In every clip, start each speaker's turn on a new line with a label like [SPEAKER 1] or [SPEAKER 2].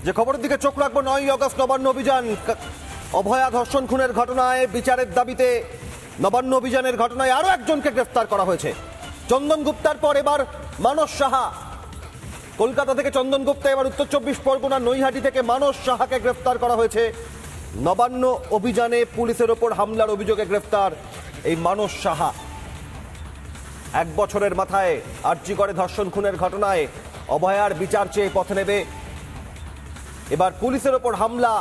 [SPEAKER 1] যে খবরের দিকে চোখ রাখবো, 9ই আগস্ট নবান্ন অভিযান, অভয়া ধর্ষণ খুনের ঘটনায় বিচারের দাবিতে নবান্ন অভিযানের ঘটনায় আরো একজনকে গ্রেফতার করা হয়েছে। চন্দন গুপ্তার পর এবার মানস সাহা। কলকাতা থেকে চন্দন গুপ্তা, এবার উত্তর 24 পরগনার নৈহাটি থেকে মানস সাহাকে গ্রেফতার করা হয়েছে। নবান্ন অভিযানে পুলিশের ওপর হামলার অভিযোগে গ্রেফতার এই মানস সাহা। 1 বছরের মাথায় আরজিকরে ধর্ষণ খুনের ঘটনায় অভয়ার বিচার চেয়ে পথে নেবে। এবার পুলিশের ওপর হামলা,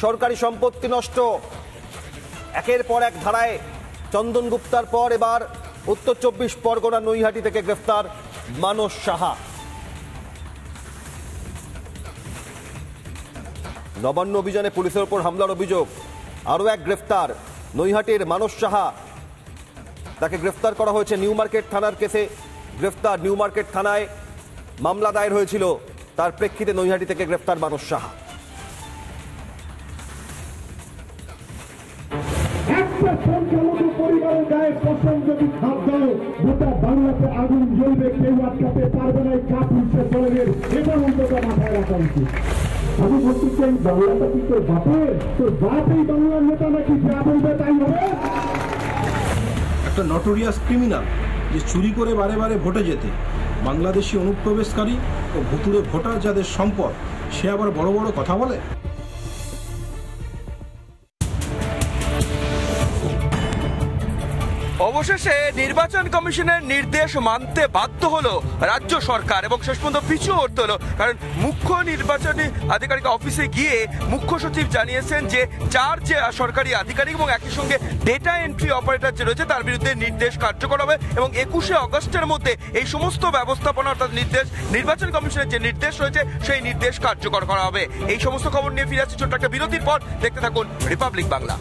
[SPEAKER 1] সরকারি সম্পত্তি নষ্ট, একের পর এক ধারায় চন্দন গুপ্তার পর এবার উত্তর 24 পরগনা নৈহাটি থেকে গ্রেফতার মানস সাহা। নবান্ন অভিযানে পুলিশের ওপর হামলার অভিযোগ, আরও এক গ্রেফতার নৈহাটির মানস সাহা। তাকে গ্রেফতার করা হয়েছে নিউ মার্কেট থানার কেসে। গ্রেফতার নিউ মার্কেট থানায় মামলা দায়ের হয়েছিল, তার প্রেক্ষিতে নৈহাটি থেকে গ্রেফতার মানস সাহা।
[SPEAKER 2] একটা সংখ্যালঘু পরিবারের গায়ে পছন্দ যদি খাপ দাও, গোটা বাংলাতে আগুন জ্বলবে, কেউ আটকাতে পারবে না। কাপ উঠছে দলের, এটা অন্তত মাথায় রাখা উচিত। আমি বলতে চাই, বাংলাটা কি তোর বাপের? তোর বাপ এই বাংলার নেতা নাকি? যা বলবে তাই হবে।
[SPEAKER 3] একটা নটোরিয়াস ক্রিমিনাল যে চুরি করে বারে বারে ভোটে যেতে, বাংলাদেশি অনুপ্রবেশকারী ও ভুতুড়ে ভোটার যাদের সম্পদ, সে আবার বড় বড় কথা বলে।
[SPEAKER 4] অবশেষে নির্বাচন কমিশনের নির্দেশ মানতে বাধ্য হলো রাজ্য সরকার এবং শেষ পর্যন্ত পিছু হতে হলো। কারণ মুখ্য নির্বাচনী আধিকারিক অফিসে গিয়ে মুখ্য সচিব জানিয়েছেন যে 4 যে সরকারি আধিকারিক এবং একই সঙ্গে ডেটা এন্ট্রি অপারেটর যে রয়েছে তার বিরুদ্ধে নির্দেশ কার্যকর হবে এবং 21শে আগস্টের মধ্যে এই সমস্ত ব্যবস্থাপনা অর্থাৎ নির্দেশ, নির্বাচন কমিশনের যে নির্দেশ রয়েছে সেই নির্দেশ কার্যকর করা হবে। এই সমস্ত খবর নিয়ে ফিরে আসছি ছোট্ট একটা বিরতির পর। দেখতে থাকুন রিপাবলিক বাংলা।